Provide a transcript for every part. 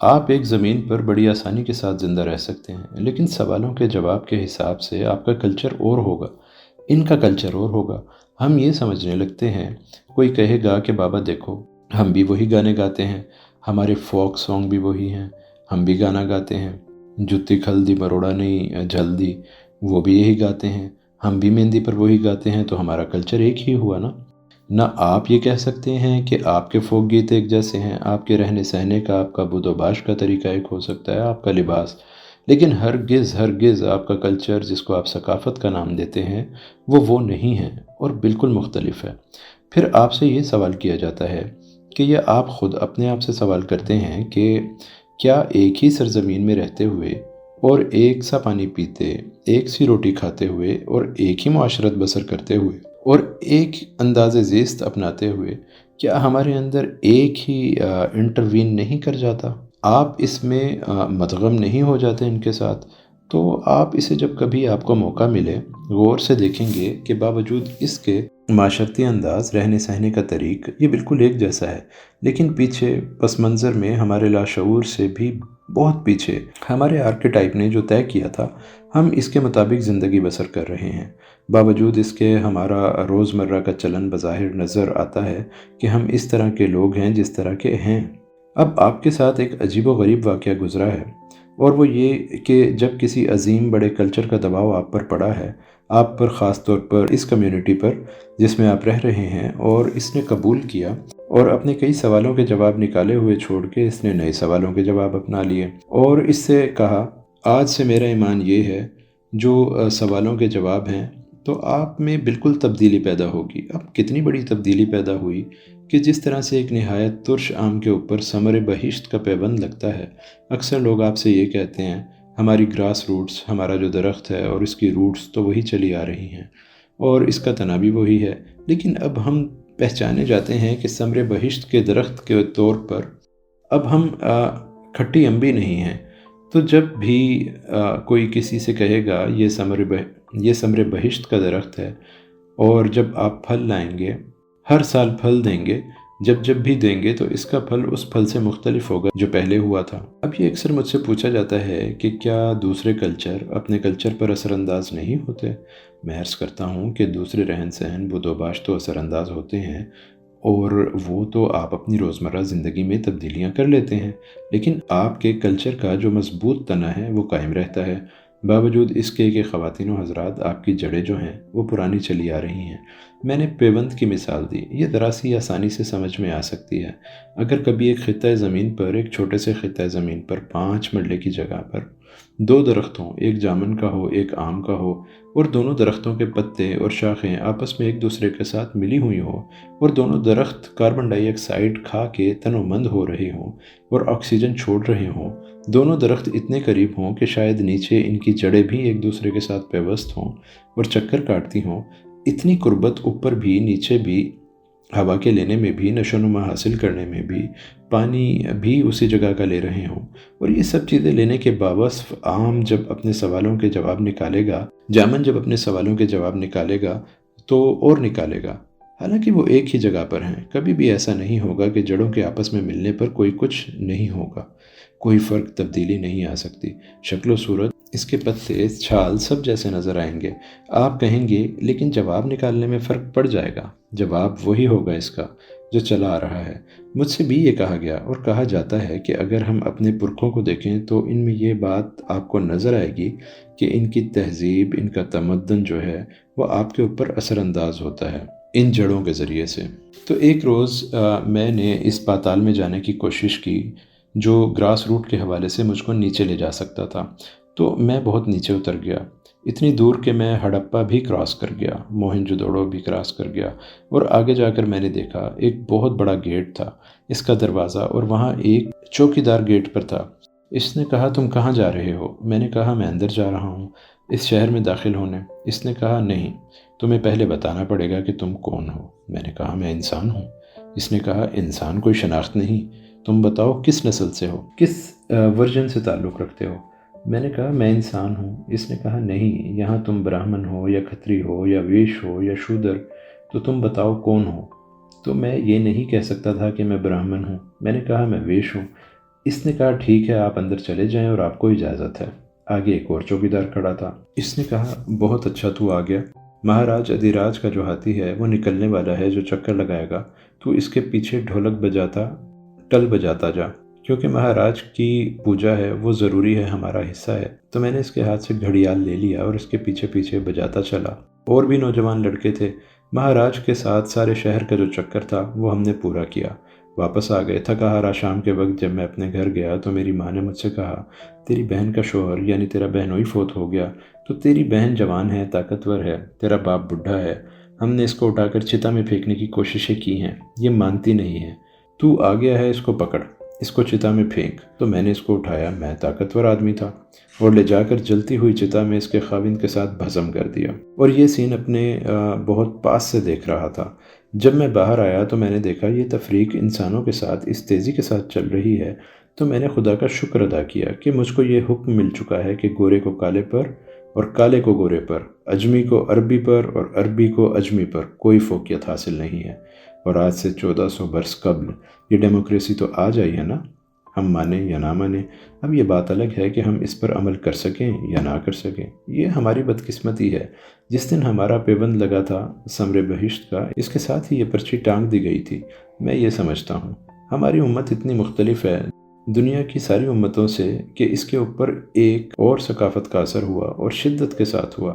آپ ایک زمین پر بڑی آسانی کے ساتھ زندہ رہ سکتے ہیں، لیکن سوالوں کے جواب کے حساب سے آپ کا کلچر اور ہوگا، ان کا کلچر اور ہوگا۔ ہم یہ سمجھنے لگتے ہیں، کوئی کہے گا کہ بابا دیکھو ہم بھی وہی گانے گاتے ہیں، ہمارے فوک سانگ بھی وہی ہیں، ہم بھی گانا گاتے ہیں، جتی کھل دی مروڑا نہیں جھل دی، وہ بھی یہی گاتے ہیں، ہم بھی مہندی پر وہی گاتے ہیں، تو ہمارا کلچر ایک ہی ہوا نا۔ نہ آپ یہ کہہ سکتے ہیں کہ آپ کے فوک گیت ایک جیسے ہیں، آپ کے رہنے سہنے کا، آپ کا بود و باش کا طریقہ ایک ہو سکتا ہے، آپ کا لباس، لیکن ہرگز آپ کا کلچر جس کو آپ ثقافت کا نام دیتے ہیں وہ نہیں ہے اور بالکل مختلف ہے۔ پھر آپ سے یہ سوال کیا جاتا ہے کہ یہ آپ خود اپنے آپ سے سوال کرتے ہیں کہ کیا ایک ہی سرزمین میں رہتے ہوئے اور ایک سا پانی پیتے، ایک سی روٹی کھاتے ہوئے اور ایک ہی معاشرت بسر کرتے ہوئے اور ایک انداز زیست اپناتے ہوئے، کیا ہمارے اندر ایک ہی انٹروین نہیں کر جاتا؟ آپ اس میں مدغم نہیں ہو جاتے ان کے ساتھ؟ تو آپ اسے جب کبھی آپ کو موقع ملے غور سے دیکھیں گے کہ باوجود اس کے معاشرتی انداز، رہنے سہنے کا طریق یہ بالکل ایک جیسا ہے، لیکن پیچھے پس منظر میں ہمارے لاشعور سے بھی بہت پیچھے ہمارے آرکیٹائپ نے جو طے کیا تھا، ہم اس کے مطابق زندگی بسر کر رہے ہیں۔ باوجود اس کے ہمارا روزمرہ کا چلن بظاہر نظر آتا ہے کہ ہم اس طرح کے لوگ ہیں جس طرح کے ہیں۔ اب آپ کے ساتھ ایک عجیب و غریب واقعہ گزرا ہے، اور وہ یہ کہ جب کسی عظیم بڑے کلچر کا دباؤ آپ پر پڑا ہے، آپ پر، خاص طور پر اس کمیونٹی پر جس میں آپ رہ رہے ہیں، اور اس نے قبول کیا اور اپنے کئی سوالوں کے جواب نکالے ہوئے چھوڑ کے اس نے نئے سوالوں کے جواب اپنا لیے، اور اس سے کہا آج سے میرا ایمان یہ ہے جو سوالوں کے جواب ہیں، تو آپ میں بالکل تبدیلی پیدا ہوگی۔ اب کتنی بڑی تبدیلی پیدا ہوئی کہ جس طرح سے ایک نہایت ترش آم کے اوپر ثمر بہشت کا پیوند لگتا ہے، اکثر لوگ آپ سے یہ کہتے ہیں ہماری گراس روٹس، ہمارا جو درخت ہے اور اس کی روٹس تو وہی چلی آ رہی ہیں اور اس کا تنا بھی وہی ہے، لیکن اب ہم پہچانے جاتے ہیں کہ ثمر بہشت کے درخت کے طور پر اب ہم کھٹی امبی نہیں ہیں۔ تو جب بھی کوئی کسی سے کہے گا یہ ثمر بہشت کا درخت ہے، اور جب آپ پھل لائیں گے، ہر سال پھل دیں گے، جب بھی دیں گے تو اس کا پھل اس پھل سے مختلف ہوگا جو پہلے ہوا تھا۔ اب یہ اکثر مجھ سے پوچھا جاتا ہے کہ کیا دوسرے کلچر اپنے کلچر پر اثر انداز نہیں ہوتے؟ میں عرض کرتا ہوں کہ دوسرے رہن سہن، بود و باش تو اثر انداز ہوتے ہیں، اور وہ تو آپ اپنی روزمرہ زندگی میں تبدیلیاں کر لیتے ہیں، لیکن آپ کے کلچر کا جو مضبوط تنا ہے وہ قائم رہتا ہے، باوجود اس کے کہ خواتین و حضرات آپ کی جڑیں جو ہیں وہ پرانی چلی آ رہی ہیں۔ میں نے پیوند کی مثال دی، یہ ذرا سی آسانی سے سمجھ میں آ سکتی ہے۔ اگر کبھی ایک خطہ زمین پر، ایک چھوٹے سے خطہ زمین پر 5 مرلے کی جگہ پر 2 درخت ہوں، ایک جامن کا ہو، ایک آم کا ہو، اور دونوں درختوں کے پتے اور شاخیں آپس میں ایک دوسرے کے ساتھ ملی ہوئی ہوں، اور دونوں درخت کاربن ڈائی آکسائڈ کھا کے تن و مند ہو رہے ہوں اور آکسیجن چھوڑ رہے ہوں، دونوں درخت اتنے قریب ہوں کہ شاید نیچے ان کی جڑیں بھی ایک دوسرے کے ساتھ پیوست ہوں اور چکر کاٹتی ہوں، اتنی قربت اوپر بھی نیچے بھی، ہوا کے لینے میں بھی، نشو و نما حاصل کرنے میں بھی، پانی بھی اسی جگہ کا لے رہے ہوں، اور یہ سب چیزیں لینے کے باوصف آم جب اپنے سوالوں کے جواب نکالے گا، جامن جب اپنے سوالوں کے جواب نکالے گا تو اور نکالے گا، حالانکہ وہ ایک ہی جگہ پر ہیں۔ کبھی بھی ایسا نہیں ہوگا کہ جڑوں کے آپس میں ملنے پر کوئی کچھ نہیں ہوگا، کوئی فرق، تبدیلی نہیں آ سکتی، شکل و صورت، اس کے پتے، چھال سب جیسے نظر آئیں گے۔ آپ کہیں گے لیکن جواب نکالنے میں فرق پڑ جائے گا، جواب وہی ہوگا اس کا جو چلا آ رہا ہے۔ مجھ سے بھی یہ کہا گیا اور کہا جاتا ہے کہ اگر ہم اپنے پرکھوں کو دیکھیں تو ان میں یہ بات آپ کو نظر آئے گی کہ ان کی تہذیب، ان کا تمدن جو ہے وہ آپ کے اوپر اثر انداز ہوتا ہے ان جڑوں کے ذریعے سے۔ تو ایک روز میں نے اس پاتال میں جانے کی کوشش کی جو گراس روٹ کے حوالے سے مجھ کو نیچے لے جا سکتا تھا، تو میں بہت نیچے اتر گیا، اتنی دور کہ میں ہڑپا بھی کراس کر گیا، موہنجو دڑو بھی کراس کر گیا، اور آگے جا کر میں نے دیکھا ایک بہت بڑا گیٹ تھا، اس کا دروازہ، اور وہاں ایک چوکیدار گیٹ پر تھا۔ اس نے کہا تم کہاں جا رہے ہو؟ میں نے کہا میں اندر جا رہا ہوں اس شہر میں داخل ہونے۔ اس نے کہا نہیں، تمہیں پہلے بتانا پڑے گا کہ تم کون ہو۔ میں نے کہا میں انسان ہوں۔ اس نے کہا انسان کوئی شناخت نہیں، تم بتاؤ کس نسل سے ہو، کس ورژن سے تعلق رکھتے ہو۔ میں نے کہا میں انسان ہوں۔ اس نے کہا نہیں، یہاں تم براہمن ہو یا کھتری ہو یا ویش ہو یا شودر، تو تم بتاؤ کون ہو۔ تو میں یہ نہیں کہہ سکتا تھا کہ میں براہمن ہوں، میں نے کہا میں ویش ہوں۔ اس نے کہا ٹھیک ہے آپ اندر چلے جائیں اور آپ کو اجازت ہے۔ آگے ایک اور چوکیدار کھڑا تھا۔ اس نے کہا بہت اچھا تو آ گیا، مہاراج ادھیراج کا جو ہاتھی ہے وہ نکلنے والا ہے جو چکر لگائے گا، تو اس کے پیچھے ڈھولک بجاتا ٹل بجاتا جا، کیونکہ مہاراج کی پوجا ہے وہ ضروری ہے، ہمارا حصہ ہے۔ تو میں نے اس کے ہاتھ سے گھڑیال لے لیا اور اس کے پیچھے پیچھے بجاتا چلا۔ اور بھی نوجوان لڑکے تھے، مہاراج کے ساتھ سارے شہر کا جو چکر تھا وہ ہم نے پورا کیا، واپس آ گئے تھکا ہارا۔ شام کے وقت جب میں اپنے گھر گیا تو میری ماں نے مجھ سے کہا تیری بہن کا شوہر یعنی تیرا بہنوئی فوت ہو گیا، تو تیری بہن جوان ہے، طاقتور ہے، تیرا باپ بڈھا ہے، ہم نے اس کو اٹھا کر چتا میں پھینکنے کی کوششیں کی ہیں، یہ مانتی نہیں ہے، تو آ گیا ہے، اس کو پکڑ، اس کو چتا میں پھینک۔ تو میں نے اس کو اٹھایا، میں طاقتور آدمی تھا، اور لے جا کر جلتی ہوئی چتا میں اس کے خاوند کے ساتھ بھسم کر دیا، اور یہ سین اپنے بہت پاس سے دیکھ رہا تھا۔ جب میں باہر آیا تو میں نے دیکھا یہ تفریق انسانوں کے ساتھ اس تیزی کے ساتھ چل رہی ہے، تو میں نے خدا کا شکر ادا کیا کہ مجھ کو یہ حکم مل چکا ہے کہ گورے کو کالے پر اور کالے کو گورے پر، اجمی کو عربی پر اور عربی کو اجمی پر کوئی فوقیت حاصل نہیں ہے۔ اور آج سے 1400 برس قبل یہ ڈیموکریسی تو آ جائی ہے نا، ہم مانیں یا نہ مانیں۔ اب یہ بات الگ ہے کہ ہم اس پر عمل کر سکیں یا نہ کر سکیں، یہ ہماری بدقسمتی ہے۔ جس دن ہمارا پیوند لگا تھا ثمر بہشت کا، اس کے ساتھ ہی یہ پرچی ٹانگ دی گئی تھی۔ میں یہ سمجھتا ہوں ہماری امت اتنی مختلف ہے دنیا کی ساری امتوں سے کہ اس کے اوپر ایک اور ثقافت کا اثر ہوا اور شدت کے ساتھ ہوا،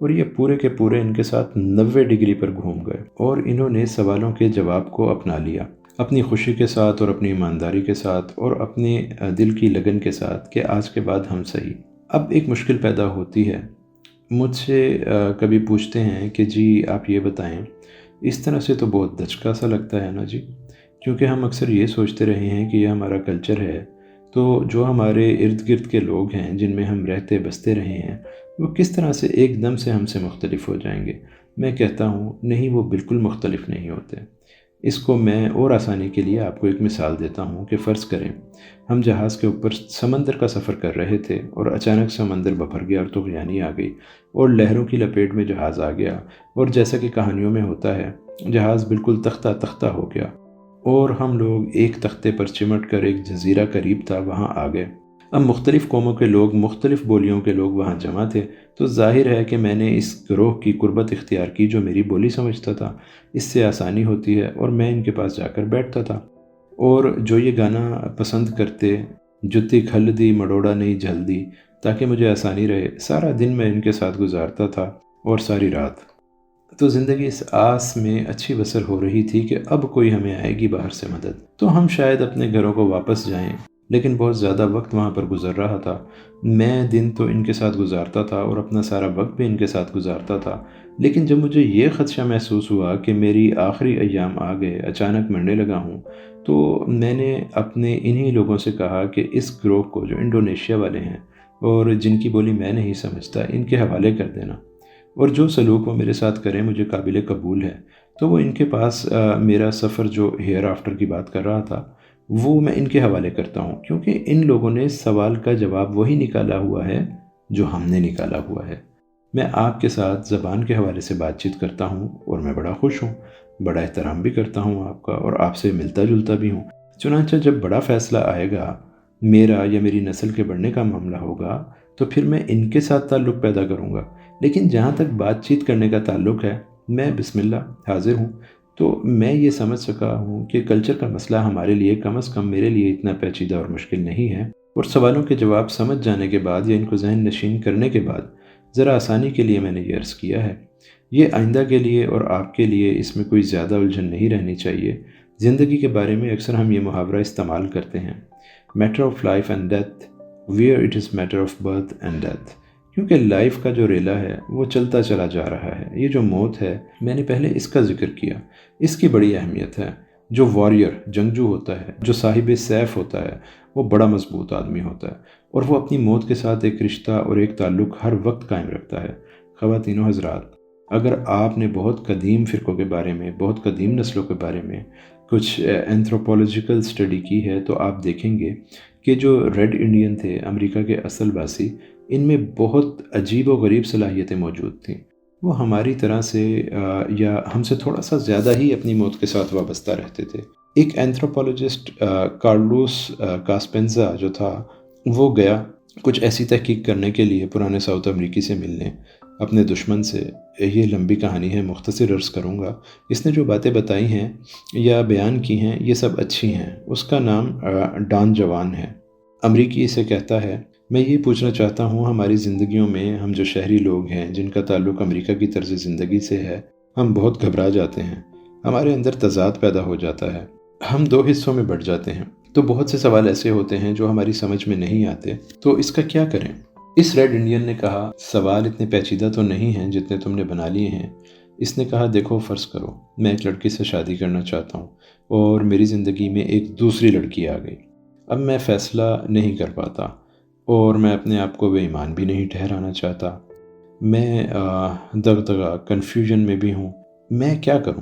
اور یہ پورے کے پورے ان کے ساتھ 90 ڈگری پر گھوم گئے، اور انہوں نے سوالوں کے جواب کو اپنا لیا اپنی خوشی کے ساتھ اور اپنی ایمانداری کے ساتھ اور اپنے دل کی لگن کے ساتھ کہ آج کے بعد ہم صحیح۔ اب ایک مشکل پیدا ہوتی ہے، مجھ سے کبھی پوچھتے ہیں کہ جی آپ یہ بتائیں، اس طرح سے تو بہت دھچکا سا لگتا ہے نا جی، کیونکہ ہم اکثر یہ سوچتے رہے ہیں کہ یہ ہمارا کلچر ہے، تو جو ہمارے ارد گرد کے لوگ ہیں جن میں ہم رہتے بستے رہے ہیں وہ کس طرح سے ایک دم سے ہم سے مختلف ہو جائیں گے۔ میں کہتا ہوں نہیں، وہ بالکل مختلف نہیں ہوتے۔ اس کو میں اور آسانی کے لیے آپ کو ایک مثال دیتا ہوں کہ فرض کریں ہم جہاز کے اوپر سمندر کا سفر کر رہے تھے اور اچانک سمندر بھر گیا اور طغیانی آ گئی اور لہروں کی لپیٹ میں جہاز آ گیا، اور جیسا کہ کہانیوں میں ہوتا ہے جہاز بالکل تختہ تختہ ہو گیا اور ہم لوگ ایک تختے پر چمٹ کر ایک جزیرہ قریب تھا وہاں آ گئے۔ اب مختلف قوموں کے لوگ، مختلف بولیوں کے لوگ وہاں جمع تھے، تو ظاہر ہے کہ میں نے اس گروہ کی قربت اختیار کی جو میری بولی سمجھتا تھا، اس سے آسانی ہوتی ہے، اور میں ان کے پاس جا کر بیٹھتا تھا، اور جو یہ گانا پسند کرتے، جتی کھل دی مڑوڑا نہیں جھل دی، تاکہ مجھے آسانی رہے، سارا دن میں ان کے ساتھ گزارتا تھا اور ساری رات۔ تو زندگی اس آس میں اچھی بسر ہو رہی تھی کہ اب کوئی ہمیں آئے گی باہر سے مدد، تو ہم شاید اپنے گھروں کو واپس جائیں، لیکن بہت زیادہ وقت وہاں پر گزر رہا تھا۔ میں دن تو ان کے ساتھ گزارتا تھا اور اپنا سارا وقت بھی ان کے ساتھ گزارتا تھا، لیکن جب مجھے یہ خدشہ محسوس ہوا کہ میری آخری ایام آ گئے، اچانک مرنے لگا ہوں، تو میں نے اپنے انہی لوگوں سے کہا کہ اس گروہ کو جو انڈونیشیا والے ہیں اور جن کی بولی میں نہیں سمجھتا، ان کے حوالے کر دینا، اور جو سلوک وہ میرے ساتھ کریں مجھے قابل قبول ہے۔ تو وہ ان کے پاس میرا سفر جو ہیئر آفٹر کی بات کر رہا تھا وہ میں ان کے حوالے کرتا ہوں، کیونکہ ان لوگوں نے سوال کا جواب وہی نکالا ہوا ہے جو ہم نے نکالا ہوا ہے۔ میں آپ کے ساتھ زبان کے حوالے سے بات چیت کرتا ہوں اور میں بڑا خوش ہوں، بڑا احترام بھی کرتا ہوں آپ کا، اور آپ سے ملتا جلتا بھی ہوں۔ چنانچہ جب بڑا فیصلہ آئے گا، میرا یا میری نسل کے بڑھنے کا معاملہ ہوگا، تو پھر میں ان کے ساتھ تعلق پیدا کروں گا، لیکن جہاں تک بات چیت کرنے کا تعلق ہے، میں بسم اللہ حاضر ہوں۔ تو میں یہ سمجھ سکا ہوں کہ کلچر کا مسئلہ ہمارے لیے، کم از کم میرے لیے، اتنا پیچیدہ اور مشکل نہیں ہے، اور سوالوں کے جواب سمجھ جانے کے بعد یا ان کو ذہن نشین کرنے کے بعد ذرا آسانی کے لیے میں نے یہ عرض کیا ہے۔ یہ آئندہ کے لیے اور آپ کے لیے اس میں کوئی زیادہ الجھن نہیں رہنی چاہیے۔ زندگی کے بارے میں اکثر ہم یہ محاورہ استعمال کرتے ہیں، matter of life and death where it is matter of birth and death, کیونکہ لائف کا جو ریلا ہے وہ چلتا چلا جا رہا ہے۔ یہ جو موت ہے، میں نے پہلے اس کا ذکر کیا، اس کی بڑی اہمیت ہے۔ جو واریر، جنگجو ہوتا ہے، جو صاحب سیف ہوتا ہے، وہ بڑا مضبوط آدمی ہوتا ہے، اور وہ اپنی موت کے ساتھ ایک رشتہ اور ایک تعلق ہر وقت قائم رکھتا ہے۔ خواتین و حضرات، اگر آپ نے بہت قدیم فرقوں کے بارے میں، بہت قدیم نسلوں کے بارے میں کچھ اینتھروپولوجیکل اسٹڈی کی ہے، تو آپ دیکھیں گے کہ جو ریڈ انڈین تھے، امریکہ کے اصل باسی، ان میں بہت عجیب و غریب صلاحیتیں موجود تھیں۔ وہ ہماری طرح سے یا ہم سے تھوڑا سا زیادہ ہی اپنی موت کے ساتھ وابستہ رہتے تھے۔ ایک اینتھروپولوجسٹ کارلوس کاسپینزا جو تھا وہ گیا کچھ ایسی تحقیق کرنے کے لیے پرانے ساؤتھ امریکی سے ملنے اپنے دشمن سے۔ یہ لمبی کہانی ہے، مختصر عرض کروں گا۔ اس نے جو باتیں بتائی ہیں یا بیان کی ہیں یہ سب اچھی ہیں۔ اس کا نام ڈان جوان ہے۔ امریکی اسے کہتا ہے، میں یہ پوچھنا چاہتا ہوں ہماری زندگیوں میں ہم جو شہری لوگ ہیں جن کا تعلق امریکہ کی طرز زندگی سے ہے، ہم بہت گھبرا جاتے ہیں، ہمارے اندر تضاد پیدا ہو جاتا ہے، ہم دو حصوں میں بٹ جاتے ہیں، تو بہت سے سوال ایسے ہوتے ہیں جو ہماری سمجھ میں نہیں آتے، تو اس کا کیا کریں؟ اس ریڈ انڈین نے کہا، سوال اتنے پیچیدہ تو نہیں ہیں جتنے تم نے بنا لیے ہیں۔ اس نے کہا، دیکھو فرض کرو میں ایک لڑکی سے شادی کرنا چاہتا ہوں اور میری زندگی میں ایک دوسری لڑکی آ گئی۔ اب میں فیصلہ نہیں کر پاتا اور میں اپنے آپ کو بے ایمان بھی نہیں ٹھہرانا چاہتا، میں دغدغہ کنفیوژن میں بھی ہوں، میں کیا کروں؟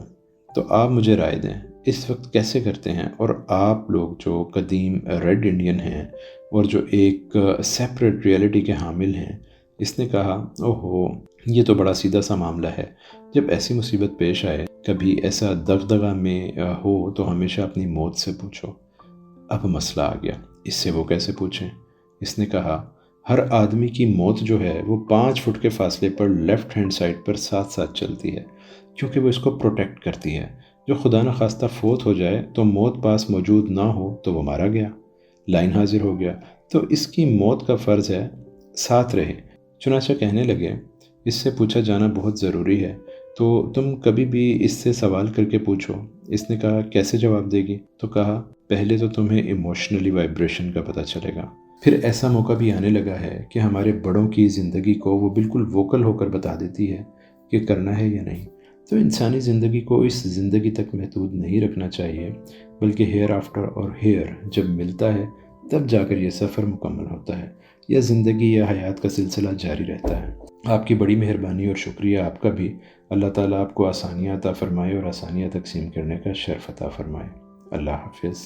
تو آپ مجھے رائے دیں اس وقت کیسے کرتے ہیں؟ اور آپ لوگ جو قدیم ریڈ انڈین ہیں اور جو ایک سیپریٹ ریئلٹی کے حامل ہیں، اس نے کہا، اوہو یہ تو بڑا سیدھا سا معاملہ ہے۔ جب ایسی مصیبت پیش آئے، کبھی ایسا دغدغہ میں ہو تو ہمیشہ اپنی موت سے پوچھو۔ اب مسئلہ آ گیا، اس سے وہ کیسے پوچھیں؟ اس نے کہا، ہر آدمی کی موت جو ہے وہ 5 فٹ کے فاصلے پر لیفٹ ہینڈ سائڈ پر ساتھ ساتھ چلتی ہے، کیونکہ وہ اس کو پروٹیکٹ کرتی ہے۔ جو خدا نخواستہ فوت ہو جائے تو موت پاس موجود نہ ہو تو وہ مارا گیا، لائن حاضر ہو گیا، تو اس کی موت کا فرض ہے ساتھ رہے۔ چنانچہ کہنے لگے، اس سے پوچھا جانا بہت ضروری ہے، تو تم کبھی بھی اس سے سوال کر کے پوچھو۔ اس نے کہا، کیسے جواب دے گی؟ تو کہا، پہلے تو تمہیں ایموشنلی وائبریشن کا پتہ چلے گا، پھر ایسا موقع بھی آنے لگا ہے کہ ہمارے بڑوں کی زندگی کو وہ بالکل ووکل ہو کر بتا دیتی ہے کہ کرنا ہے یا نہیں۔ تو انسانی زندگی کو اس زندگی تک محدود نہیں رکھنا چاہیے، بلکہ ہیئر آفٹر اور ہیئر جب ملتا ہے تب جا کر یہ سفر مکمل ہوتا ہے، یا زندگی یا حیات کا سلسلہ جاری رہتا ہے۔ آپ کی بڑی مہربانی اور شکریہ آپ کا بھی۔ اللہ تعالیٰ آپ کو آسانیاں عطا فرمائے اور آسانیاں تقسیم کرنے کا شرف عطا فرمائے۔ اللہ حافظ۔